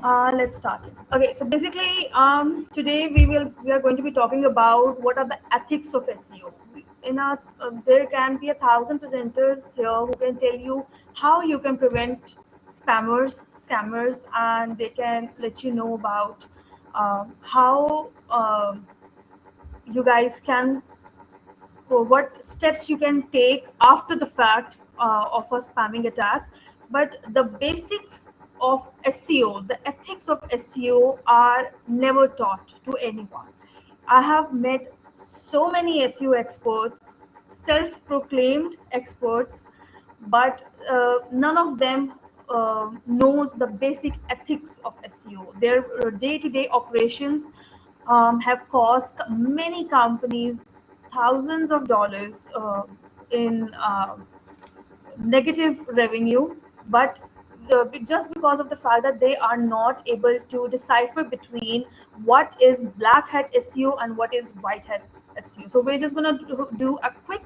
Let's start. Okay, so basically, today we are going to be talking about what are the ethics of SEO. In our there can be 1,000 presenters here who can tell you how you can prevent spammers, scammers, and they can let you know about how you guys can what steps you can take after the fact of a spamming attack. But the basics of SEO, the ethics of SEO are never taught to anyone. I have met so many SEO experts, self proclaimed experts, but none of them knows the basic ethics of SEO. Their day to day operations have cost many companies thousands of dollars in negative revenue, but just because of the fact that they are not able to decipher between what is black hat SEO and what is white hat SEO. So we're just going to do a quick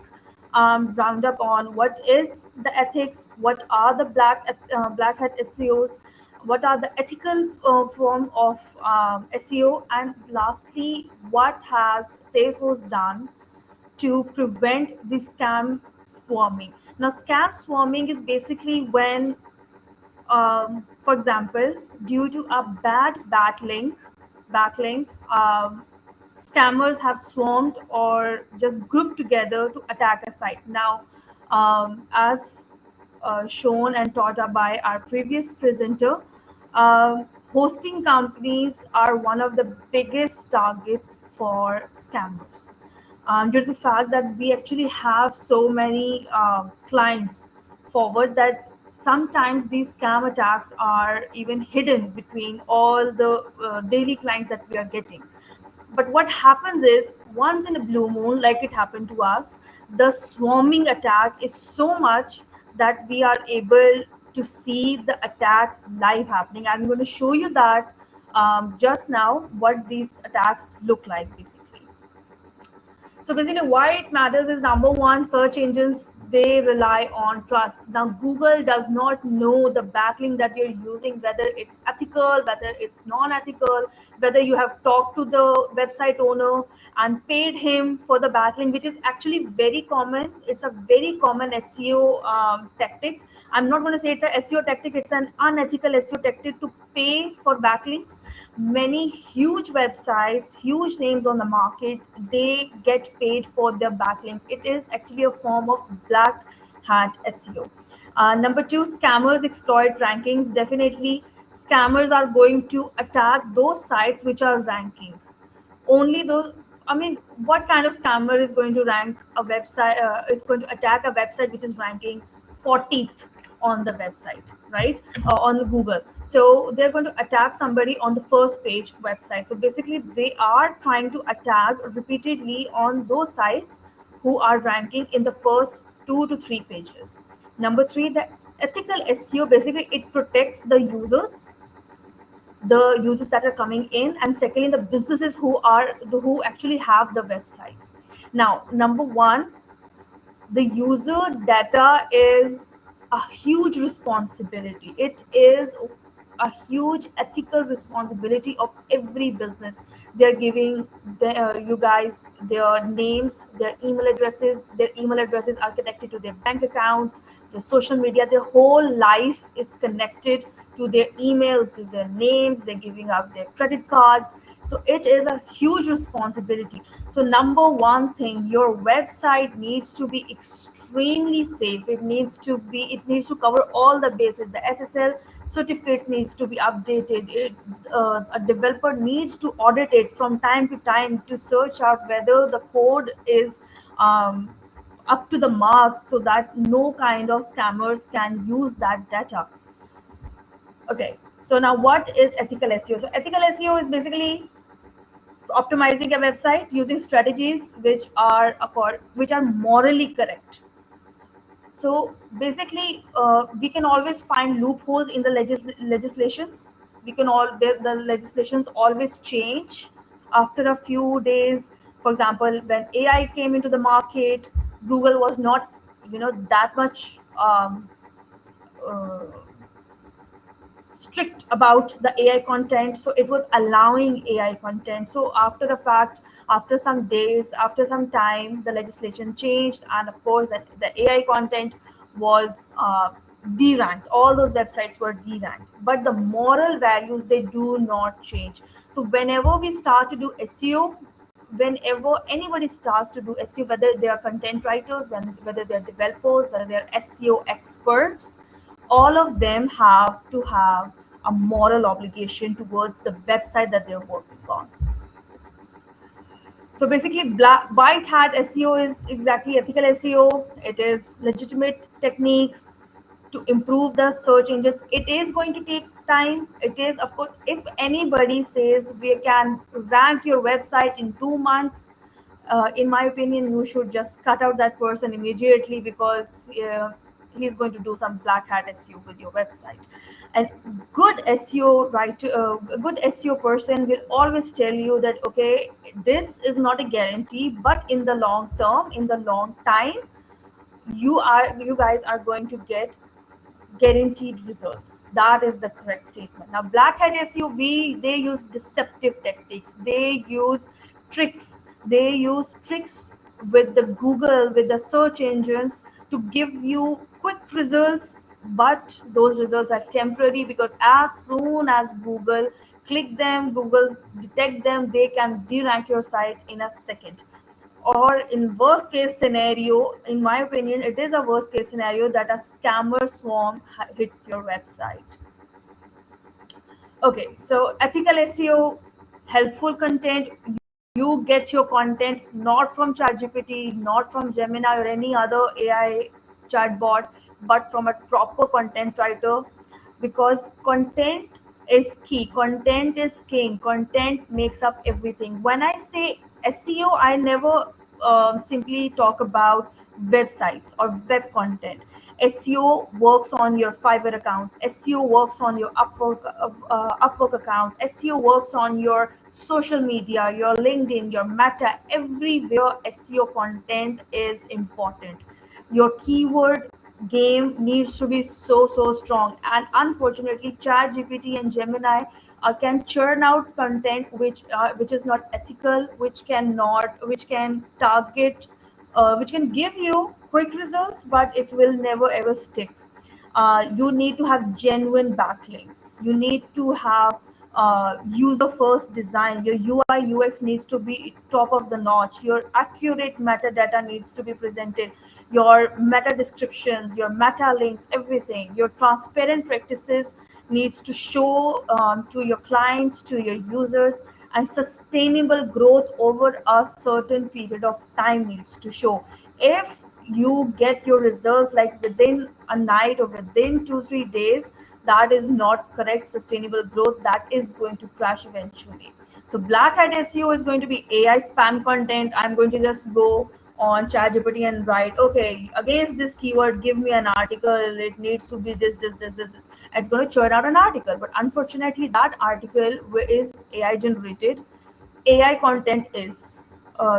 roundup on what is the ethics, what are the black hat SEOs, what are the ethical form of SEO, and lastly, what has Tezos done to prevent the scam swarming. Now, scam swarming is basically when, for example, due to a bad backlink, scammers have swarmed or just grouped together to attack a site. Now, as shown and taught by our previous presenter, hosting companies are one of the biggest targets for scammers. Due to the fact that we actually have so many clients forward that sometimes these scam attacks are even hidden between all the daily clients that we are getting. But what happens is once in a blue moon, like it happened to us, the swarming attack is so much that we are able to see the attack live happening. I'm going to show you that just now what these attacks look like basically. So basically, why it matters is number one, search engines, they rely on trust. Now, Google does not know the backlink that you're using, whether it's ethical, whether it's non-ethical, whether you have talked to the website owner and paid him for the backlink, which is actually very common. It's a very common SEO tactic. I'm not going to say it's a SEO tactic, it's an unethical SEO tactic to pay for backlinks. Many huge websites, huge names on the market, they get paid for their backlinks. It is actually a form of black hat SEO. Number two, scammers exploit rankings. Definitely, scammers are going to attack those sites which are ranking. Only those. I mean, what kind of scammer is going to rank a website? Is going to attack a website which is ranking 40th on the website, right? On the Google. So they're going to attack somebody on the first page website. So basically, they are trying to attack repeatedly on those sites who are ranking in the first 2 to 3 pages. Number three, the ethical SEO basically it protects the users that are coming in, and secondly the businesses who actually have the websites. Now, number one, the user data is a huge responsibility. It is a huge ethical responsibility of every business. They're giving you guys their names, their email addresses are connected to their bank accounts, their social media, their whole life is connected to their emails, to their names, they're giving out their credit cards. So it is a huge responsibility. So number one thing, your website needs to be extremely safe. It needs to cover all the bases. The SSL certificates needs to be updated. A developer needs to audit it from time to time to search out whether the code is up to the mark, so that no kind of scammers can use that data. Okay, so now what is ethical SEO? So ethical SEO is basically optimizing a website using strategies which are morally correct. So basically, we can always find loopholes in the legislations. We can all the legislations always change after a few days. For example, when AI came into the market, Google was not, that much uh, strict about the AI content, so it was allowing AI content. So after the fact, after some days, after some time, the legislation changed, and of course that the AI content was deranked. All those websites were deranked, but the moral values, they do not change. So whenever we start to do SEO, whenever anybody starts to do SEO, whether they are content writers, whether they're developers, whether they're SEO experts, all of them have to have a moral obligation towards the website that they're working on. So basically, white hat SEO is exactly ethical SEO. It is legitimate techniques to improve the search engine. It is going to take time. It is, of course, if anybody says we can rank your website in 2 months, in my opinion, you should just cut out that person immediately, because he's going to do some black hat SEO with your website. And good SEO, right? A good SEO person will always tell you that, okay, this is not a guarantee, but in the long term, in the long time, you guys are going to get guaranteed results. That is the correct statement. Now, black hat SEO, they use deceptive tactics. They use tricks with the Google, with the search engines, to give you quick results, but those results are temporary, because as soon as Google detect them, they can derank your site in a second. Or in worst case scenario, in my opinion, it is a worst case scenario that a scammer swarm hits your website. Okay, so ethical SEO, helpful content. You get your content not from ChatGPT, not from Gemini or any other AI chatbot, but from a proper content writer, because content is key. Content is king. Content makes up everything. When I say SEO, I never simply talk about websites or web content. SEO works on your Fiverr account. SEO works on your Upwork account. SEO works on your social media, your LinkedIn, your Meta. Everywhere SEO content is important. Your keyword game needs to be so strong. And unfortunately, ChatGPT and Gemini can churn out content which is not ethical, which can target, which can give you quick results, but it will never ever stick. You need to have genuine backlinks. You need to have user first design. Your UI UX needs to be top of the notch. Your accurate metadata needs to be presented. Your meta descriptions, your meta links, everything. Your transparent practices needs to show to your clients, to your users, and sustainable growth over a certain period of time needs to show. If you get your results like within a night or within 2 3 days, that is not correct sustainable growth. That is going to crash eventually. So black hat SEO is going to be AI spam content. I'm going to just go on ChatGPT and write, okay, against this keyword, give me an article. It needs to be this. It's going to churn out an article, but unfortunately, that article is AI generated. AI content is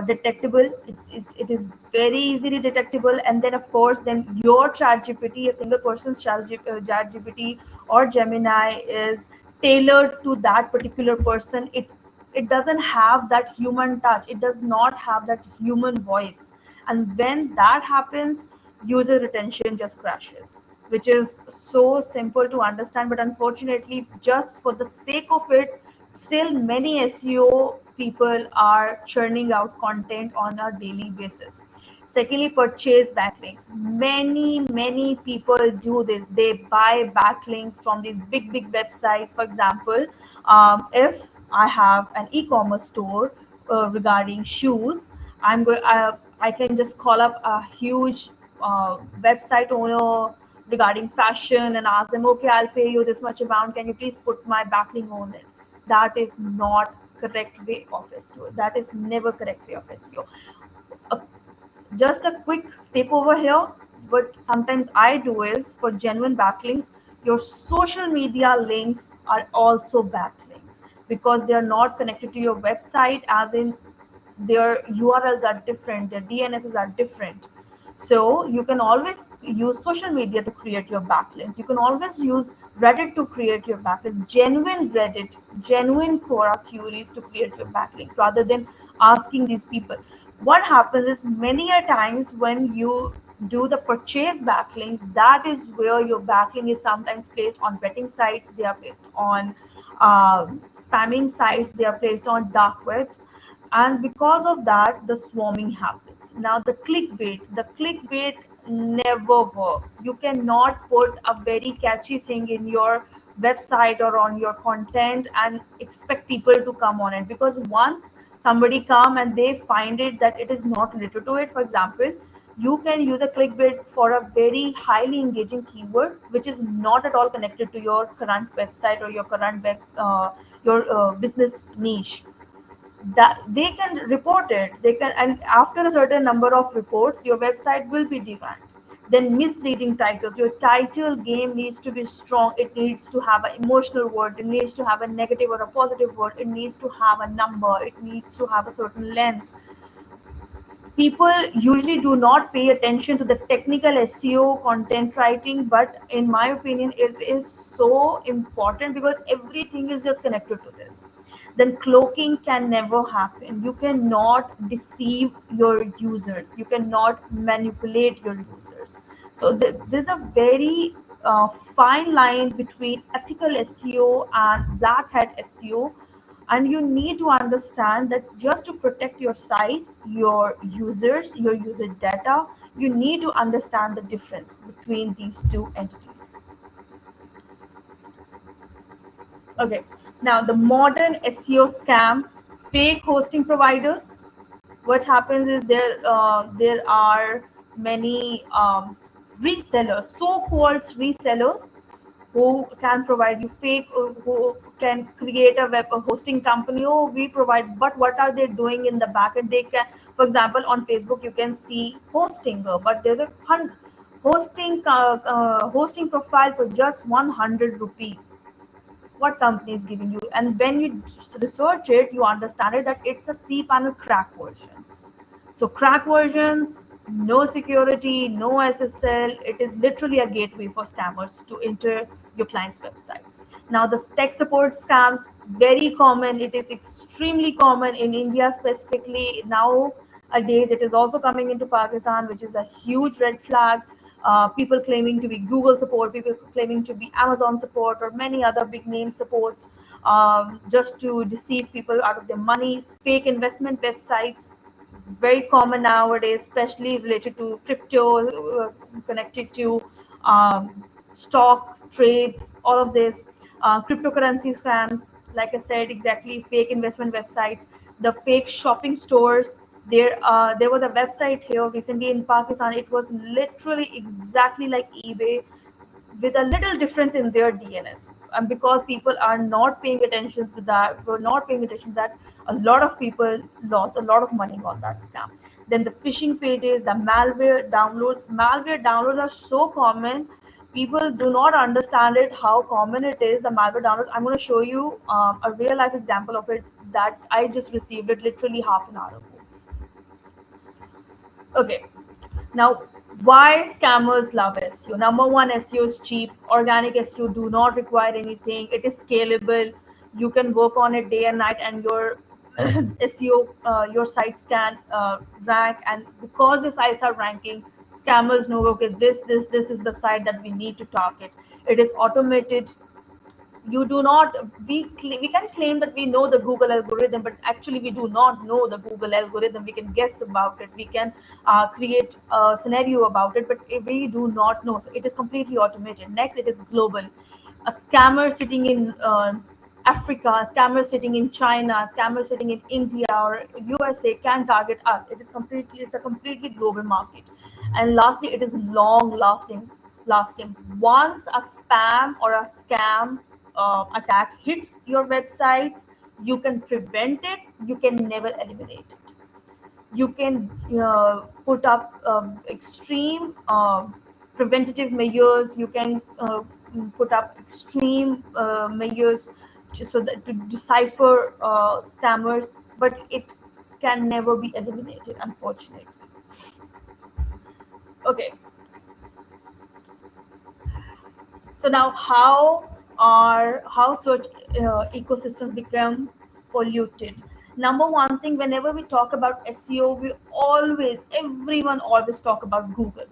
detectable. It is very easily detectable. And then, of course, then your ChatGPT, a single person's ChatGPT or Gemini, is tailored to that particular person. It doesn't have that human touch. It does not have that human voice. And when that happens, user retention just crashes, which is so simple to understand. But unfortunately, just for the sake of it, still many SEO people are churning out content on a daily basis. Secondly, purchase backlinks. Many people do this. They buy backlinks from these big websites. For example, if I have an e-commerce store regarding shoes, I can just call up a huge website owner regarding fashion and ask them, okay, I'll pay you this much amount. Can you please put my backlink on it? That is not correct way of SEO. That is never correct way of SEO. Uh, just a quick tip over here. What sometimes I do is, for genuine backlinks, your social media links are also backlinks, because they are not connected to your website, as in their URLs are different, their DNSs are different. So you can always use social media to create your backlinks. You can always use Reddit to create your backlinks, genuine Reddit, genuine Quora queries to create your backlinks rather than asking these people. What happens is many a times when you do the purchase backlinks, that is where your backlink is sometimes placed on betting sites, they are placed on spamming sites, they are placed on dark webs, and because of that the swarming happens. Now the clickbait never works. You cannot put a very catchy thing in your website or on your content and expect people to come on it, because once somebody come and they find it that it is not related to it. For example, you can use a clickbait for a very highly engaging keyword which is not at all connected to your current website or your current your business niche. That they can report it, they can, and after a certain number of reports your website will be devalued. Then misleading titles, your title game needs to be strong, it needs to have an emotional word, it needs to have a negative or a positive word, it needs to have a number, it needs to have a certain length. People usually do not pay attention to the technical SEO content writing, but in my opinion, it is so important because everything is just connected to this. Then cloaking can never happen. You cannot deceive your users. You cannot manipulate your users. So there's a very fine line between ethical SEO and black hat SEO, and you need to understand that just to protect your site, your users, your user data, you need to understand the difference between these two entities. Okay, now the modern SEO scam, fake hosting providers. What happens is there are many resellers, so-called resellers, who can provide you fake, who can create a web a hosting company. Oh, we provide, but what are they doing in the back end? They can, for example, on Facebook you can see hosting, but there's a hosting profile for just 100 rupees. What company is giving you? And when you research it, you understand it that it's a cPanel crack version. So crack versions, no security, no SSL. It is literally a gateway for scammers to enter your client's website. Now the tech support scams, very common. It is extremely common in India specifically. Nowadays, it is also coming into Pakistan, which is a huge red flag. People claiming to be Google support, people claiming to be Amazon support, or many other big name supports, just to deceive people out of their money. Fake investment websites, very common nowadays, especially related to crypto, connected to stock trades, all of this. Cryptocurrency scams, like I said, exactly, fake investment websites, the fake shopping stores. There was a website here recently in Pakistan. It was literally exactly like eBay, with a little difference in their DNS. And because people are not paying attention to that, were not paying attention to that, a lot of people lost a lot of money on that scam. Then the phishing pages, the malware downloads are so common. People do not understand it, how common it is, the malware download. I'm going to show you a real life example of it that I just received it literally half an hour ago. Okay, now, why scammers love SEO? Number one, SEO is cheap. Organic SEO do not require anything. It is scalable. You can work on it day and night, and your SEO, your sites can rank. And because your sites are ranking, scammers know, okay, this is the site that we need to target. It is automated. You do not we can claim that we know the Google algorithm, but actually we do not know the Google algorithm. We can guess about it, we can create a scenario about it, but we do not know. So it is completely automated. Next, it is global. A scammer sitting in Africa, a scammer sitting in China, a scammer sitting in India or USA can target us. It's a completely global market. And lastly, it is lasting. Once a spam or a scam attack hits your websites, you can prevent it, you can never eliminate it. You can put up extreme preventative measures. You can put up extreme measures so that to decipher scammers, but it can never be eliminated, unfortunately. Okay, so now how search ecosystems become polluted? Number one thing, whenever we talk about SEO, we always, everyone always talk about Google.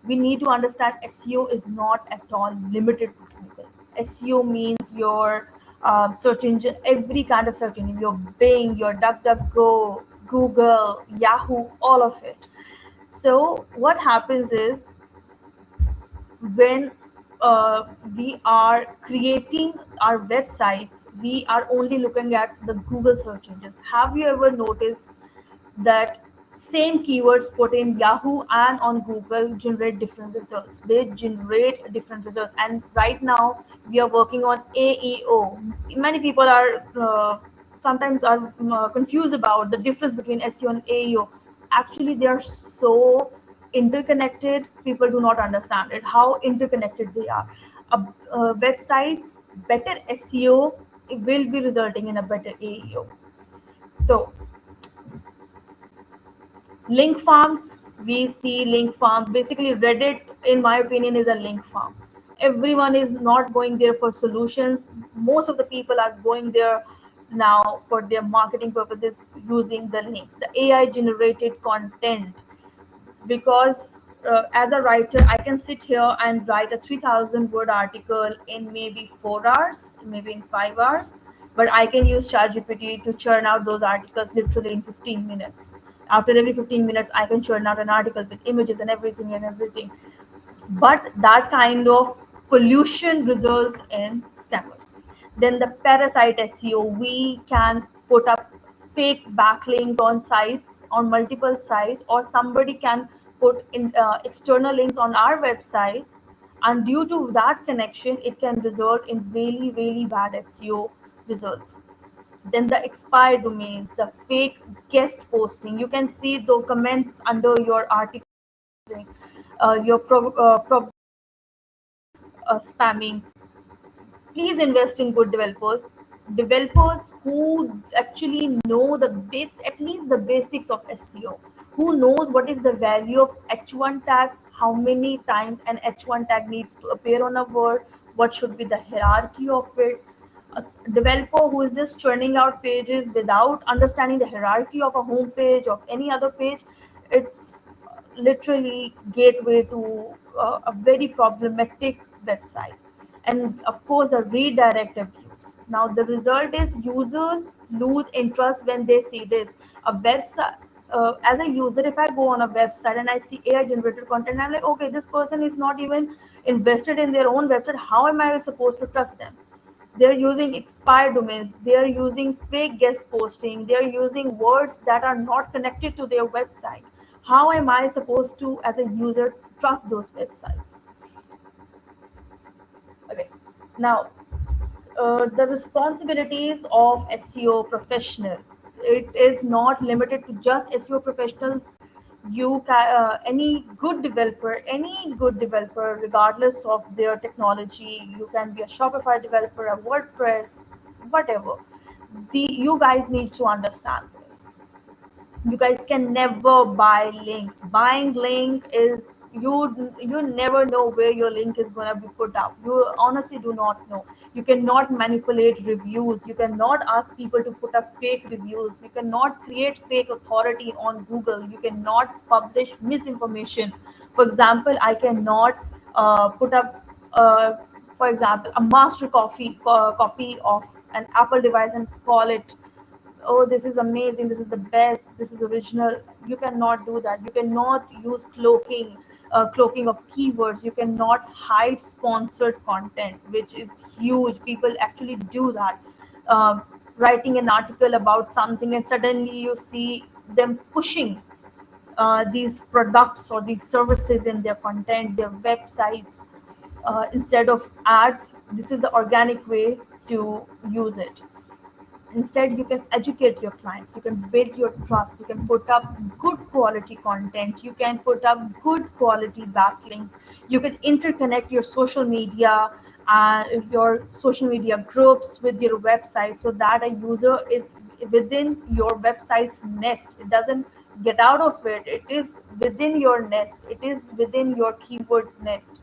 We need to understand SEO is not at all limited to Google. SEO means your search engine, every kind of search engine, your Bing, your DuckDuckGo, Google, Yahoo, all of it. So what happens is, when we are creating our websites, we are only looking at the Google search engines. Have you ever noticed that same keywords put in Yahoo and on Google generate different results? They generate different results. And right now we are working on AEO. Many people are sometimes are confused about the difference between SEO and AEO. Actually, they are so interconnected. People do not understand it, how interconnected they are. Websites better SEO will be resulting in a better AEO. So link farms, we see link farm. Basically, Reddit, in my opinion, is a link farm. Everyone is not going there for solutions. Most of the people are going there now for their marketing purposes, using the links, the AI generated content. Because as a writer, I can sit here and write a 3,000 word article in maybe 4 hours, maybe in 5 hours, but I can use ChatGPT to churn out those articles literally in 15 minutes. After every 15 minutes, I can churn out an article with images and everything and everything. But that kind of pollution results in scammers. Then the parasite SEO, we can put up fake backlinks on sites, on multiple sites, or somebody can put in external links on our websites, and due to that connection it can result in really really bad SEO results. Then the expired domains, the fake guest posting, you can see the comments under your article, your spamming. Please invest in good developers who actually know the base, at least the basics of SEO, who knows what is the value of H1 tags, how many times an H1 tag needs to appear on a word, what should be the hierarchy of it. Developer who is just churning out pages without understanding the hierarchy of a home page, of any other page, it's literally gateway to a very problematic website. And of course the redirect abuse. Now the result is users lose interest when they see this. A website, as a user, if I go on a website and I see AI generated content, I'm like, okay, this person is not even invested in their own website, how am I supposed to trust them? They're using expired domains, they're using fake guest posting, they're using words that are not connected to their website. How am I supposed to, as a user, trust those websites? Okay, now the responsibilities of SEO professionals. It is not limited to just SEO professionals. Any good developer, regardless of their technology, you can be a Shopify developer, a WordPress, whatever. You guys need to understand this. You guys can never buy links. Buying link is, you never know where your link is going to be put out. You honestly do not know. You cannot manipulate reviews, you cannot ask people to put up fake reviews, you cannot create fake authority on Google, you cannot publish misinformation. For example, I cannot put up for example a master copy of an Apple device and call it, oh, this is amazing, this is the best, this is original. You cannot do that. You cannot use cloaking of keywords. You cannot hide sponsored content, which is huge. People actually do that. Writing an article about something and suddenly you see them pushing these products or these services in their content, their websites, instead of ads. This is the organic way to use it. Instead, you can educate your clients, you can build your trust, you can put up good quality content, you can put up good quality backlinks, you can interconnect your social media groups with your website, so that a user is within your website's nest. It doesn't Get out of it. It is within your nest. It is within your keyword nest.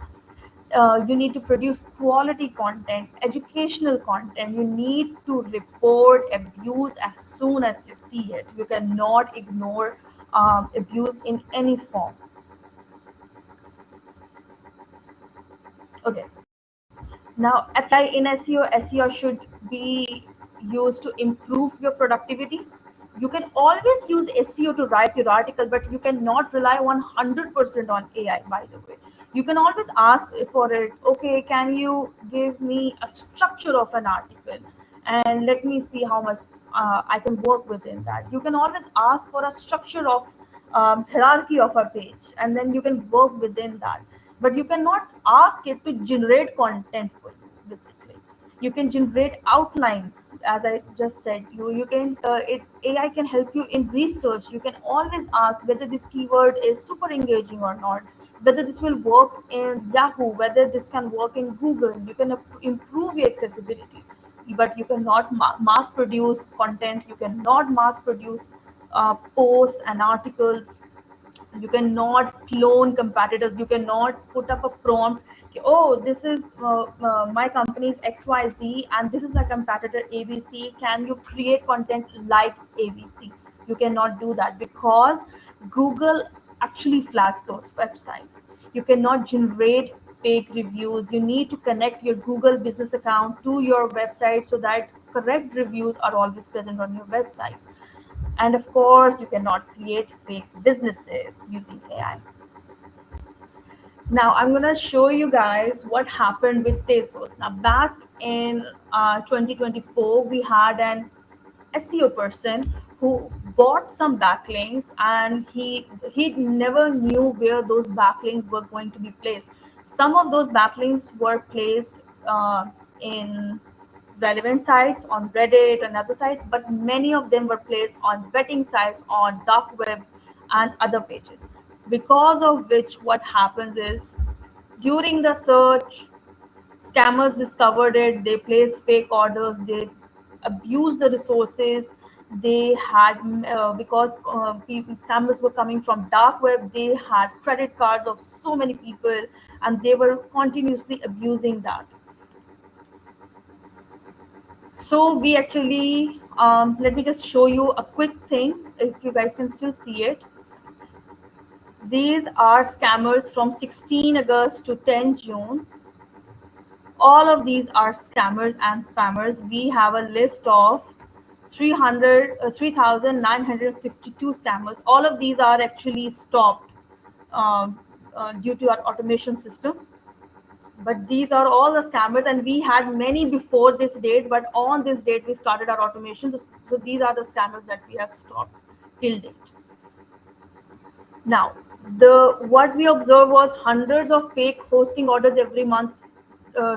You need to produce quality content, educational content. You need to report abuse as soon as you see it. You cannot ignore abuse in any form. Okay. Now, apply in SEO. SEO should be used to improve your productivity. You can always use SEO to write your article, but you cannot rely 100% on AI, by the way. You can always ask for it, okay, can you give me a structure of an article? And let me see how much I can work within that. You can always ask for a structure of hierarchy of a page, and then you can work within that. But you cannot ask it to generate content for you. Basically, you can generate outlines, as I just said. You can AI can help you in research. You can always ask whether this keyword is super engaging or not, whether this will work in Yahoo, whether this can work in Google. You can improve your accessibility, but you cannot mass produce content. You cannot mass produce posts and articles. You cannot clone competitors. You cannot put up a prompt, oh, this is my company's XYZ and this is my competitor ABC, can you create content like ABC? You cannot do that because Google actually flags those websites. You cannot generate fake reviews. You need to connect your Google business account to your website so that correct reviews are always present on your websites. And of course, you cannot create fake businesses using AI. Now, I'm going to show you guys what happened with Tezos. Now, back in 2024, we had an SEO person who bought some backlinks, and he never knew where those backlinks were going to be placed. Some of those backlinks were placed in relevant sites on Reddit and other sites, but many of them were placed on betting sites, on dark web, and other pages. Because of which, what happens is during the search, scammers discovered it. They placed fake orders. They abused the resources. They had because scammers were coming from dark web. They had credit cards of so many people, and they were continuously abusing that. So we actually let me just show you a quick thing if you guys can still see it. These are scammers from 16 August to 10 June. All of these are scammers and spammers. We have a list of 3,952 scammers. All of these are actually stopped due to our automation system. But these are all the scammers, and we had many before this date, but on this date we started our automation. So these are the scammers that we have stopped till date. Now, what we observed was hundreds of fake hosting orders every month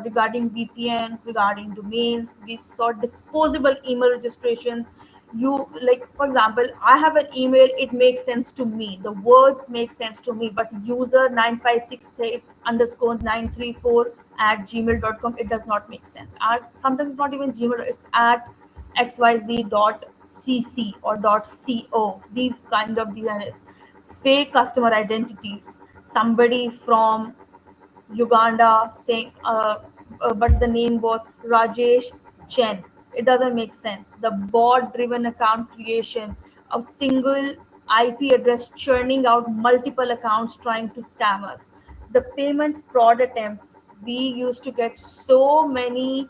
regarding VPN, regarding domains. We saw disposable email registrations. You, like, for example, I have an email, it makes sense to me. The words make sense to me, but user 9568 underscore 934 at gmail.com, it does not make sense. Sometimes not even Gmail, it's at xyz.cc or .co. These kind of DNS. Fake customer identities. Somebody from Uganda saying, but the name was Rajesh Chen. It doesn't make sense. The bot-driven account creation, a single IP address churning out multiple accounts trying to scam us. The payment fraud attempts. We used to get so many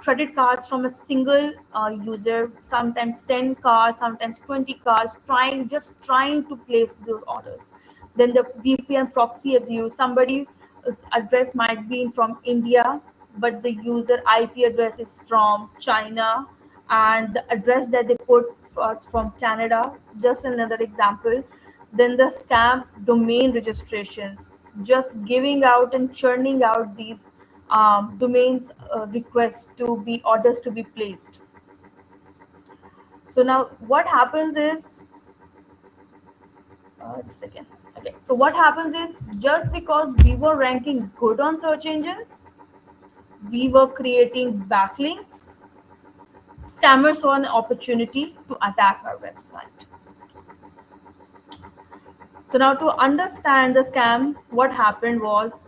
credit cards from a single user, sometimes 10 cards, sometimes 20 cards, trying to place those orders. Then the VPN proxy abuse. Somebody's address might be from India, but the user IP address is from China, and the address that they put was from Canada. Just another example. Then the scam domain registrations, just giving out and churning out these domains requests to be orders to be placed. So now what happens is, just a second. Okay, so what happens is, just because we were ranking good on search engines, we were creating backlinks, scammers saw an opportunity to attack our website. So now to understand the scam, what happened was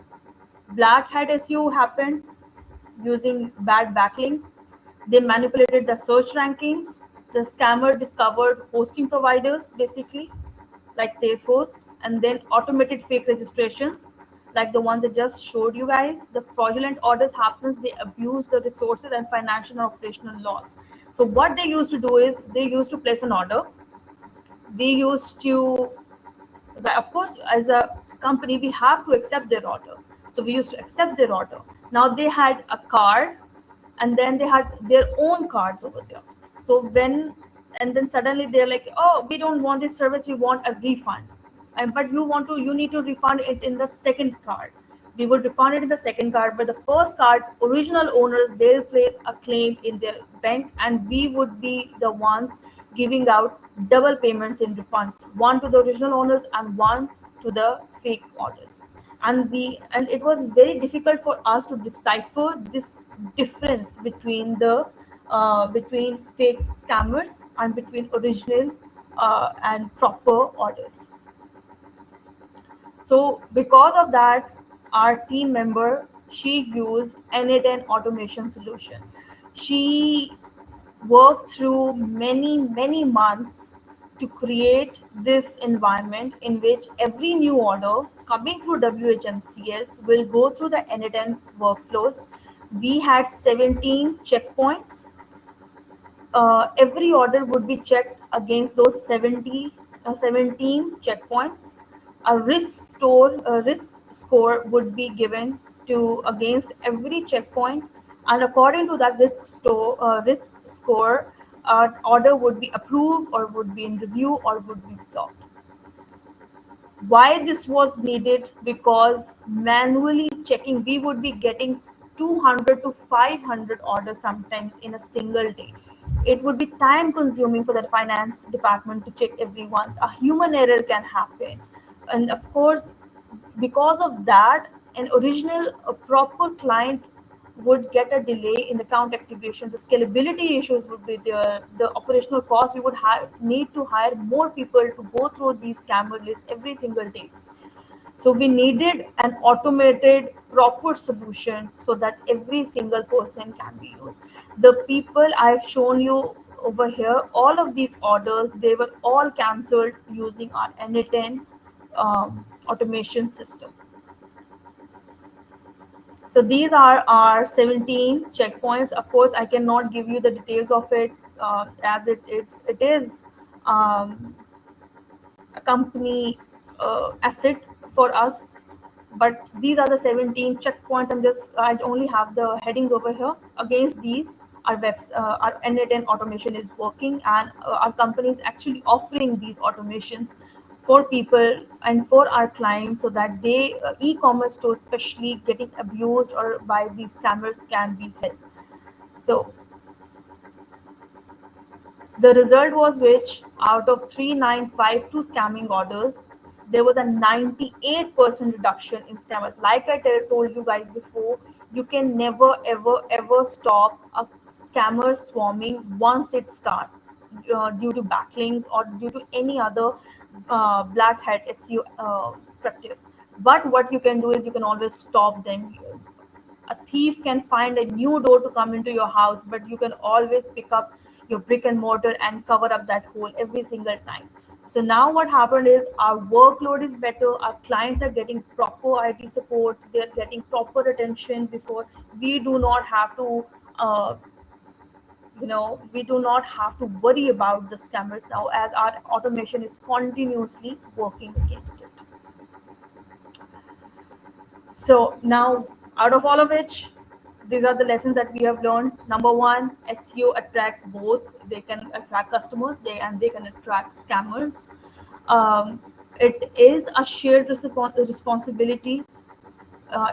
black hat SEO happened using bad backlinks. They manipulated the search rankings. The scammer discovered hosting providers, basically, like Host, and then automated fake registrations, like the ones I just showed you guys. The fraudulent orders happens, they abuse the resources and financial and operational loss. So what they used to do is they used to place an order. We used to, of course, as a company, we have to accept their order. So we used to accept their order. Now they had a card, and then they had their own cards over there. So when, and then suddenly they're like, oh, we don't want this service, we want a refund. And but you need to refund it in the second card. We would refund it in the second card, but the first card, original owners, they'll place a claim in their bank, and we would be the ones giving out double payments in refunds, one to the original owners and one to the fake orders. And it was very difficult for us to decipher this difference between the between fake scammers and between original and proper orders. So because of that, our team member, she used N10 automation solution. She worked through many months to create this environment in which every new order coming through WHMCS will go through the N10 workflows. We had 17 checkpoints. Every order would be checked against those 17 checkpoints. A risk score would be given to against every checkpoint, and according to that risk score, order would be approved or would be in review or would be blocked. Why this was needed? Because manually checking, we would be getting 200 to 500 orders sometimes in a single day. It would be time consuming for the finance department to check everyone. A human error can happen, and of course, because of that, an original a proper client would get a delay in account activation. The scalability issues would be there. The operational cost, we would need to hire more people to go through these scammer lists every single day. So we needed an automated proper solution so that every single person can be used. The people I've shown you over here, all of these orders, they were all cancelled using our N10 automation system. So these are our 17 checkpoints. Of course, I cannot give you the details of it, as it is a company asset for us. But these are the 17 checkpoints. I only have the headings over here. Against these, our N10 automation is working, and our company is actually offering these automations for people and for our clients, so that they e-commerce stores especially getting abused or by these scammers can be helped. So the result was which, out of 3952 scamming orders, there was a 98% reduction in scammers. Like I told you guys before, you can never ever stop a scammer swarming once it starts, due to backlinks or due to any other black hat SEO practice. But what you can do is you can always stop them. A thief can find a new door to come into your house, but you can always pick up your brick and mortar and cover up that hole every single time. So now what happened is our workload is better, our clients are getting proper IT support, they're getting proper attention. Before, we do not have to we do not have to worry about the scammers now, as our automation is continuously working against it. So now, out of all of which, these are the lessons that we have learned. Number one, SEO attracts both. They can attract customers, they can attract scammers. It is a shared responsibility.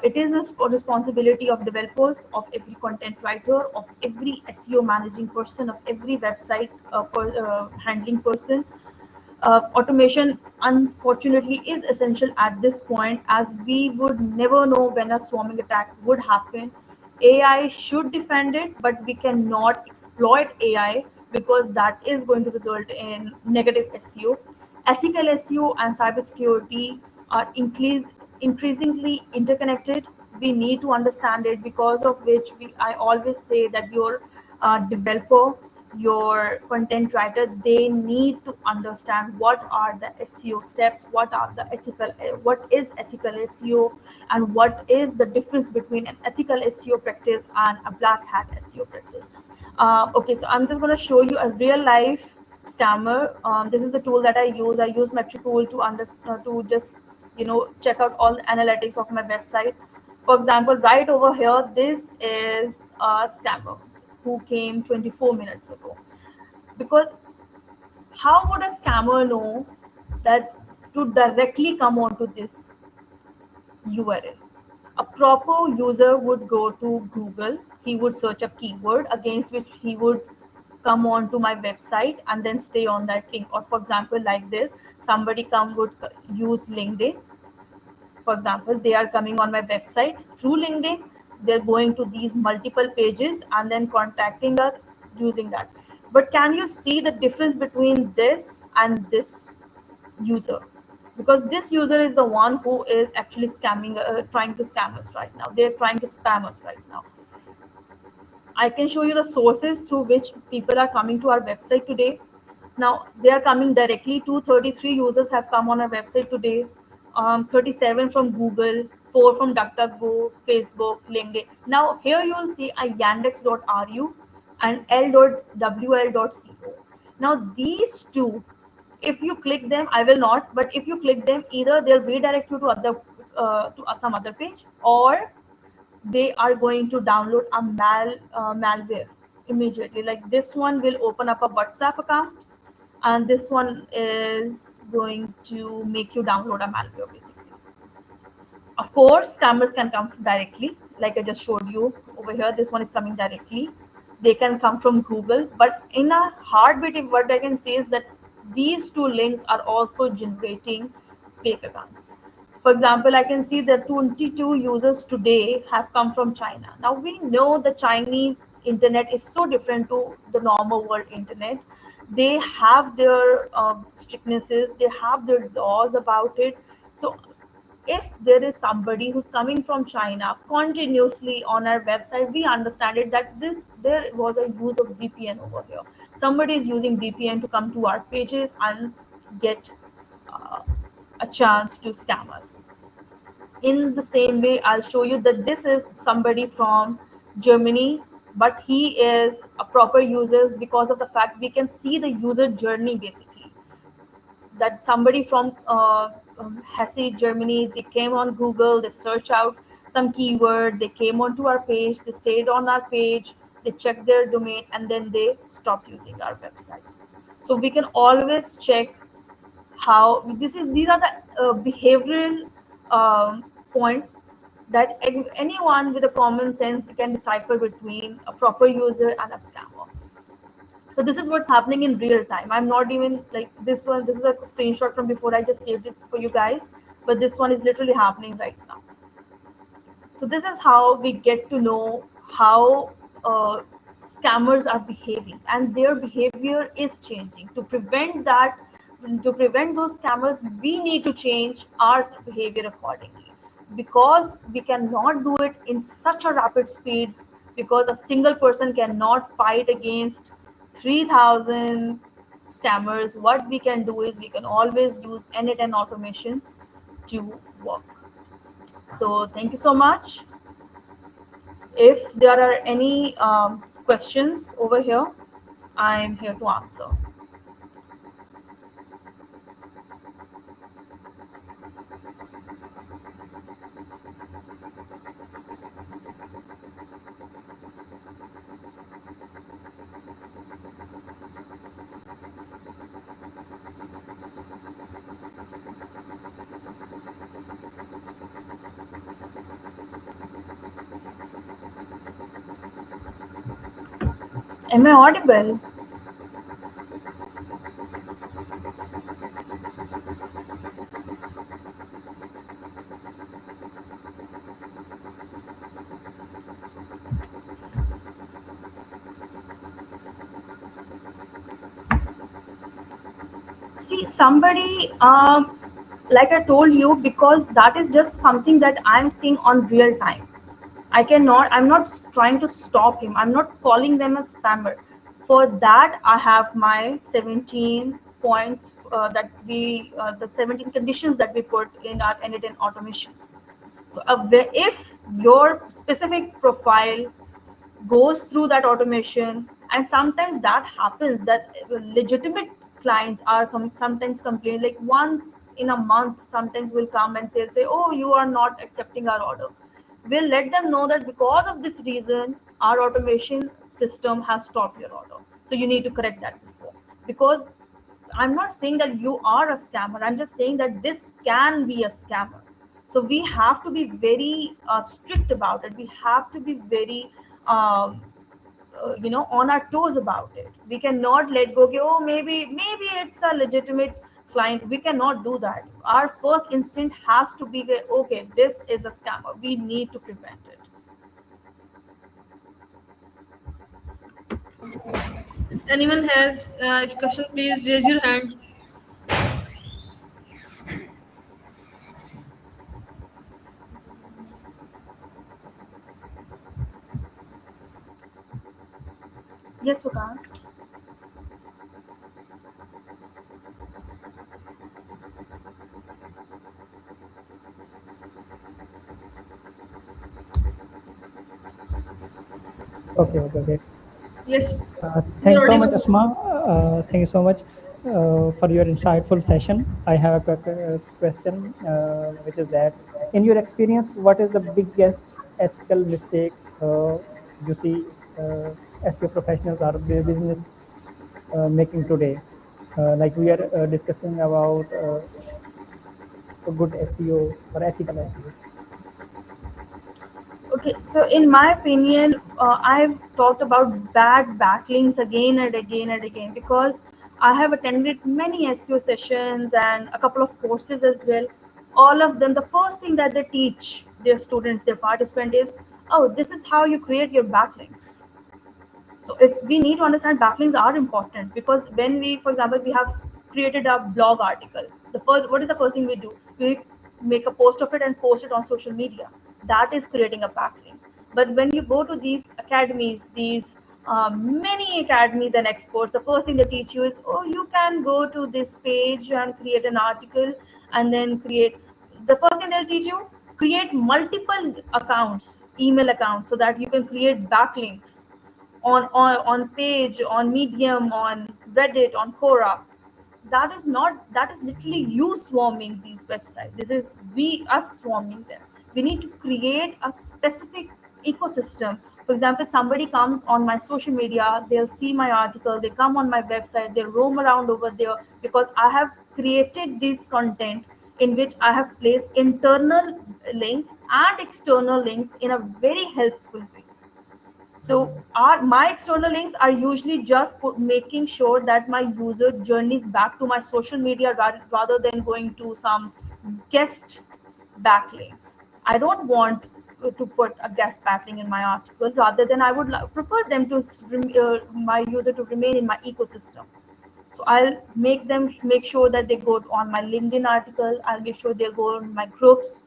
It is a responsibility of developers, of every content writer, of every SEO managing person, of every website handling person. Automation, unfortunately, is essential at this point, as we would never know when a swarming attack would happen. AI should defend it, but we cannot exploit AI, because that is going to result in negative SEO. Ethical SEO and cybersecurity are increasingly interconnected. We need to understand it, because of which I always say that your developer, your content writer, they need to understand what are the SEO steps, what is ethical SEO, and what is the difference between an ethical SEO practice and a black hat SEO practice. Okay, so I'm just going to show you a real life scammer. This is the tool that I use. I use Metricool to to just check out all the analytics of my website. For example, right over here, this is a scammer who came 24 minutes ago. Because how would a scammer know that to directly come onto this URL? A proper user would go to Google, he would search a keyword against which he would come on to my website and then stay on that link. Or for example, like this, somebody come would use LinkedIn. For example, they are coming on my website through LinkedIn, they're going to these multiple pages and then contacting us using that. But can you see the difference between this and this user? Because this user is the one who is actually scamming, trying to scam us right now, they're trying to spam us right now. I can show you the sources through which people are coming to our website today. Now they are coming directly. 233 users have come on our website today. 37 from Google, 4 from DuckDuckGo, Facebook, LinkedIn. Now here you will see a Yandex.ru and L.wl.co. Now these two, if you click them, I will not, but if you click them, either they'll redirect you to some other page, or they are going to download a malware immediately. Like this one will open up a WhatsApp account, and this one is going to make you download a malware basically. Of course, scammers can come directly, like I just showed you over here. This one is coming directly. They can come from Google, but in a heartbeat, what I can say is that these two links are also generating fake accounts. For example, I can see that 22 users today have come from China. Now we know the Chinese internet is so different to the normal world internet. They have their strictnesses, they have their laws about it. So if there is somebody who's coming from China continuously on our website, we understand it that there was a use of VPN over here. Somebody is using VPN to come to our pages and get uh, a chance to scam us. In the same way, I'll show you that this is somebody from Germany, but he is a proper user because of the fact we can see the user journey basically. That somebody from Hesse, Germany, they came on Google, they search out some keyword, they came onto our page, they stayed on our page, they checked their domain, and then they stopped using our website. So we can always check how these are the behavioral points that anyone with a common sense can decipher between a proper user and a scammer. So this is what's happening in real time. I'm not even like this one. This is a screenshot from before. I just saved it for you guys, but this one is literally happening right now. So this is how we get to know how scammers are behaving, and their behavior is changing. To prevent those scammers, we need to change our behavior accordingly, because we cannot do it in such a rapid speed, because a single person cannot fight against 3,000 scammers. What we can do is we can always use N8N automations to work. So thank you so much. If there are any questions over here, I'm here to answer. Am I audible? see somebody, like I told you, because that is just something that I'm seeing on real time. I'm not trying to stop him. I'm not calling them a spammer. For that, I have my 17 points the 17 conditions that we put in our N8N automations. So if your specific profile goes through that automation, and sometimes that happens that legitimate clients are sometimes complain, like once in a month sometimes will come and say, oh, you are not accepting our order. We'll let them know that because of this reason our automation system has stopped your order, so you need to correct that before. Because I'm not saying that you are a scammer, I'm just saying that this can be a scammer. So we have to be very strict about it. We have to be very on our toes about it. We cannot let go, okay, oh, maybe it's a legitimate client. We cannot do that. Our first instinct has to be that, okay, this is a scammer, we need to prevent it. Anyone has question, please raise your hand. Yes, Vikas. Okay. Yes, you're Thanks so much, audible. Asma. Thank you so much for your insightful session. I have a question, which is that, in your experience, what is the biggest ethical mistake you see SEO professionals or business making today? Like we are discussing about a good SEO or ethical SEO. Okay, so in my opinion, I've talked about bad backlinks again and again and again, because I have attended many SEO sessions and a couple of courses as well. All of them, the first thing that they teach their students, their participant is, oh, this is how you create your backlinks. So if we need to understand, backlinks are important, because when we, for example, we have created a blog article, what is the first thing we do? We make a post of it and post it on social media. That is creating a backlink. But when you go to these academies, these many academies and experts, the first thing they teach you is, oh, you can go to this page and create an article, and then create, the first thing they'll teach you, create multiple accounts, email accounts, so that you can create backlinks on page, on Medium, on Reddit, on Quora. That is literally you swarming these websites. This is we us swarming them. We need to create a specific ecosystem. For example, somebody comes on my social media, they'll see my article, they come on my website, they roam around over there, because I have created this content in which I have placed internal links and external links in a very helpful way. So my external links are usually just making sure that my user journeys back to my social media, rather than going to some guest backlink. I don't want to put a guest backlink in my article. Rather than, I would prefer them to my user to remain in my ecosystem. So I'll make sure that they go on my LinkedIn article. I'll make sure they'll go on my groups.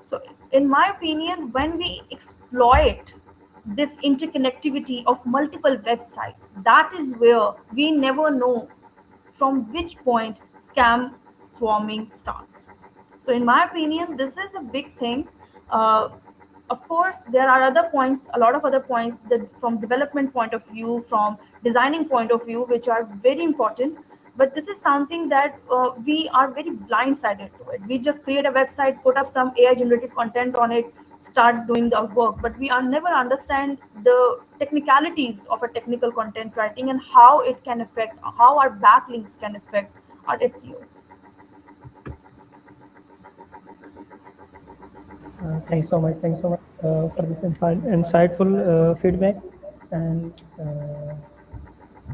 So, in my opinion, when we exploit this interconnectivity of multiple websites, that is where we never know from which point scam swarming starts. So, in my opinion, this is a big thing. Uh, of course, there are other points, a lot of other points that, from development point of view, from designing point of view, which are very important. But this is something that we are very blindsided to it. We just create a website, put up some AI generated content on it, start doing the work, but we are never understand the technicalities of a technical content writing, and how it can affect, how our backlinks can affect our SEO. Thanks so much for this insightful feedback. And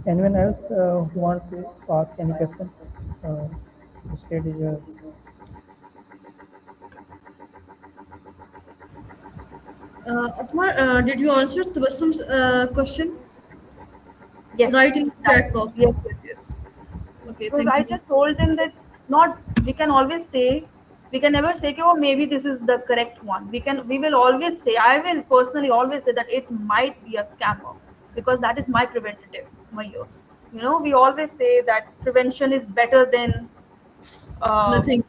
anyone else who want to ask any question? The stage is Asma, did you answer Tabassum's question? Right in Yes, chat box. yes. Okay, Because thank I you. just told them that not we can always say we can never say, oh, maybe this is the correct one. We will always say, I will personally always say that it might be a scammer because that is my preventative. We always say that prevention is better than Nothing.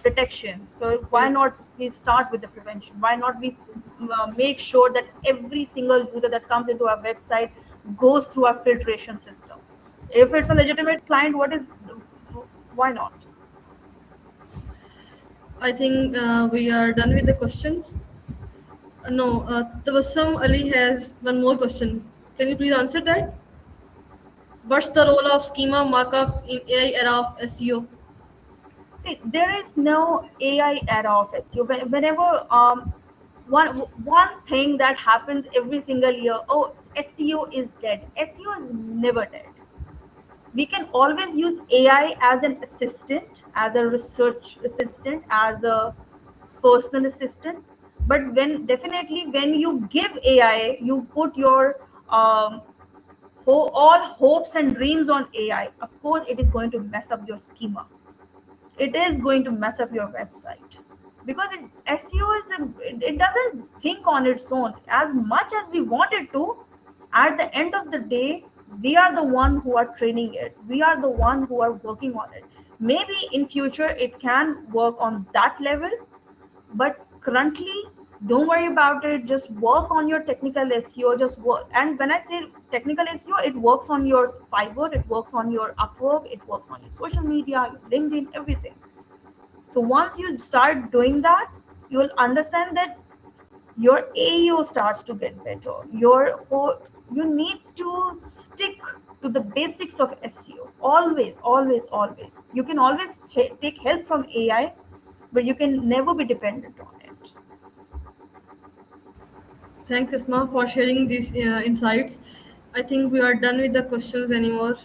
detection. So why Yes. not we start with the prevention? Why not we make sure that every single user that comes into our website goes through our filtration system? If it's a legitimate client, why not? I think we are done with the questions. No, Tabassum Ali has one more question. Can you please answer that? What's the role of schema markup in AI era of SEO? See, there is no AI era of SEO. Whenever one thing that happens every single year, oh, SEO is dead. SEO is never dead. We can always use AI as an assistant, as a research assistant, as a personal assistant. But when you give AI, you put your um, all hopes and dreams on AI. Of course, it is going to mess up your schema. It is going to mess up your website because SEO it doesn't think on its own as much as we want it to. At the end of the day, we are the one who are training it. We are the one who are working on it. Maybe in future it can work on that level, but currently don't worry about it. Just work on your technical SEO. Just work. And when I say technical SEO, it works on your Fiverr, it works on your Upwork, it works on your social media, your LinkedIn, everything. So once you start doing that, you'll understand that your AEO starts to get better. You need to stick to the basics of SEO. Always, always, always. You can always take help from AI, but you can never be dependent on it. Thanks, Isma, for sharing these insights. I think we are done with the questions anymore.